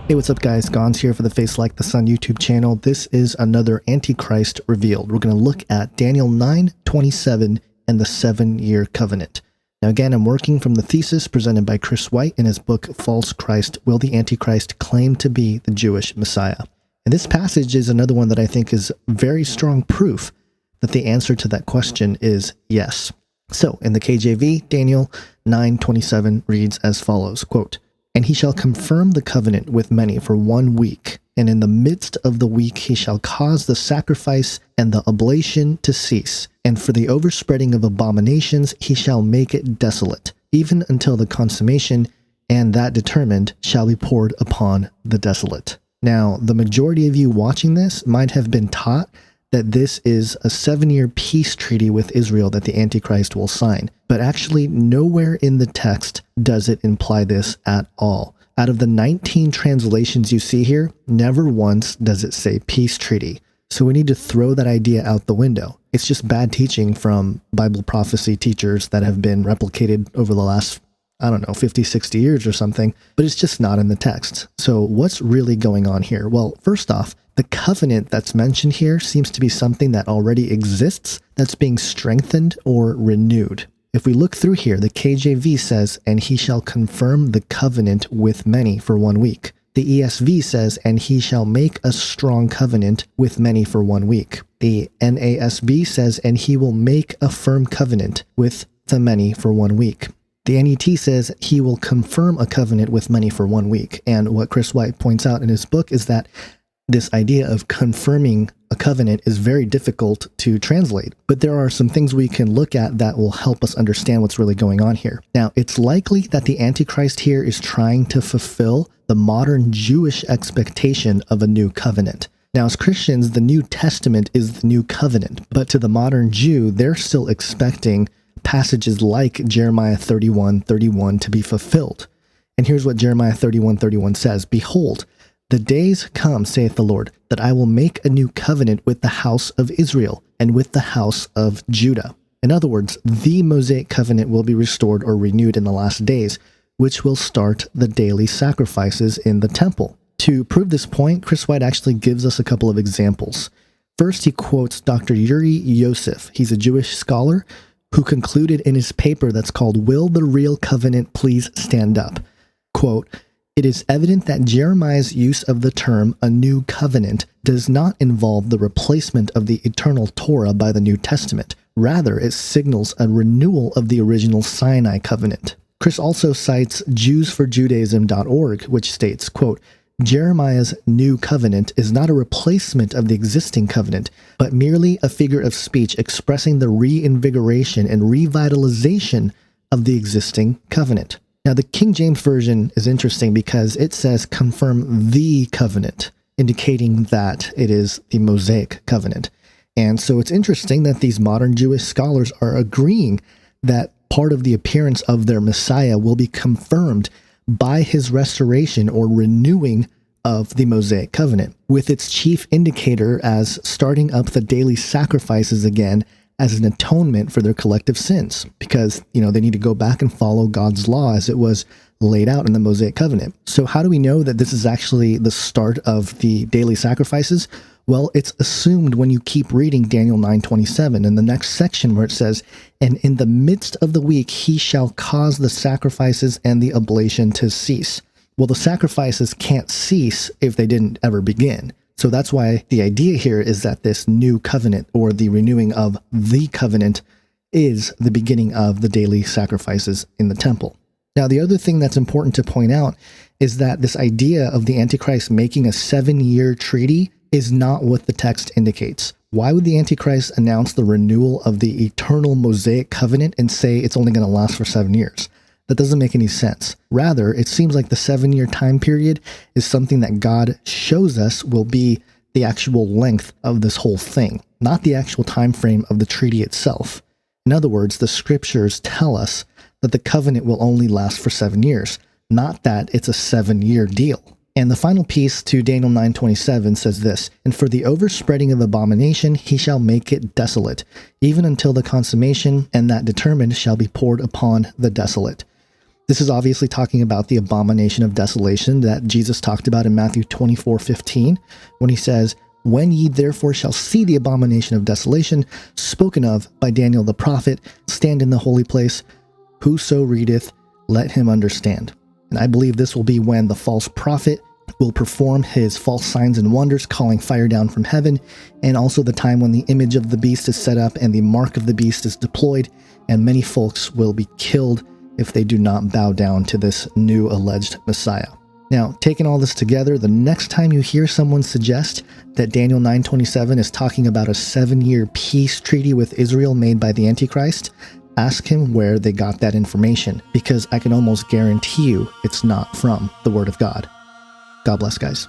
Hey, what's up guys? Gons here for the Face Like the Sun YouTube channel. This is another Antichrist revealed. We're going to look at Daniel 9:27 and the 7-year covenant. Now again, I'm working from the thesis presented by Chris White in his book, False Christ, Will the Antichrist Claim to be the Jewish Messiah? And this passage is another one that I think is very strong proof that the answer to that question is yes. So in the KJV, Daniel 9:27 reads as follows, quote, "And he shall confirm the covenant with many for 1 week, and in the midst of the week he shall cause the sacrifice and the oblation to cease, and for the overspreading of abominations he shall make it desolate, even until the consummation, and that determined shall be poured upon the desolate." Now, the majority of you watching this might have been taught that this is a 7-year peace treaty with Israel that the Antichrist will sign. But actually, nowhere in the text does it imply this at all. Out of the 19 translations you see here, never once does it say peace treaty. So we need to throw that idea out the window. It's just bad teaching from Bible prophecy teachers that have been replicated over the last, 50, 60 years or something, but it's just not in the text. So what's really going on here? Well, first off, the covenant that's mentioned here seems to be something that already exists that's being strengthened or renewed. If we look through here, the KJV says, "And he shall confirm the covenant with many for 1 week." The ESV says, "And he shall make a strong covenant with many for 1 week." The NASB says, "And he will make a firm covenant with the many for 1 week." The NET says, "He will confirm a covenant with many for 1 week." And what Chris White points out in his book is that this idea of confirming a covenant is very difficult to translate, but there are some things we can look at that will help us understand what's really going on here. Now, it's likely that the Antichrist here is trying to fulfill the modern Jewish expectation of a new covenant. Now, as Christians, the New Testament is the new covenant, but to the modern Jew, they're still expecting passages like Jeremiah 31:31 to be fulfilled. And here's what Jeremiah 31:31 says, "Behold, the days come, saith the Lord, that I will make a new covenant with the house of Israel and with the house of Judah." In other words, the Mosaic covenant will be restored or renewed in the last days, which will start the daily sacrifices in the temple. To prove this point, Chris White actually gives us a couple of examples. First, he quotes Dr. Yuri Josef. He's a Jewish scholar who concluded in his paper that's called "Will the Real Covenant Please Stand Up?" Quote, "It is evident that Jeremiah's use of the term a new covenant does not involve the replacement of the eternal Torah by the New Testament. Rather, it signals a renewal of the original Sinai covenant." Chris also cites JewsForJudaism.org, which states, quote, "Jeremiah's new covenant is not a replacement of the existing covenant, but merely a figure of speech expressing the reinvigoration and revitalization of the existing covenant." Now, the King James Version is interesting because it says confirm the covenant, indicating that it is the Mosaic covenant. And so it's interesting that these modern Jewish scholars are agreeing that part of the appearance of their Messiah will be confirmed by his restoration or renewing of the Mosaic covenant, with its chief indicator as starting up the daily sacrifices again as an atonement for their collective sins, because, they need to go back and follow God's law as it was laid out in the Mosaic covenant. So how do we know that this is actually the start of the daily sacrifices? Well, it's assumed when you keep reading Daniel 9:27 in the next section where it says, "And in the midst of the week he shall cause the sacrifices and the oblation to cease." Well, the sacrifices can't cease if they didn't ever begin. So that's why the idea here is that this new covenant, or the renewing of the covenant, is the beginning of the daily sacrifices in the temple. Now, the other thing that's important to point out is that this idea of the Antichrist making a 7-year treaty is not what the text indicates. Why would the Antichrist announce the renewal of the eternal Mosaic covenant and say it's only going to last for 7 years? That doesn't make any sense. Rather, it seems like the 7-year time period is something that God shows us will be the actual length of this whole thing, not the actual time frame of the treaty itself. In other words, the scriptures tell us that the covenant will only last for 7 years, not that it's a 7-year deal. And the final piece to Daniel 9:27 says this, "And for the overspreading of abomination he shall make it desolate, even until the consummation, and that determined shall be poured upon the desolate." This is obviously talking about the abomination of desolation that Jesus talked about in Matthew 24:15, when he says, "When ye therefore shall see the abomination of desolation, spoken of by Daniel the prophet, stand in the holy place, whoso readeth, let him understand." And I believe this will be when the false prophet will perform his false signs and wonders, calling fire down from heaven, and also the time when the image of the beast is set up and the mark of the beast is deployed, and many folks will be killed if they do not bow down to this new alleged Messiah. Now, taking all this together, the next time you hear someone suggest that Daniel 9:27 is talking about a 7-year peace treaty with Israel made by the Antichrist, ask him where they got that information, because I can almost guarantee you it's not from the Word of God. God bless, guys.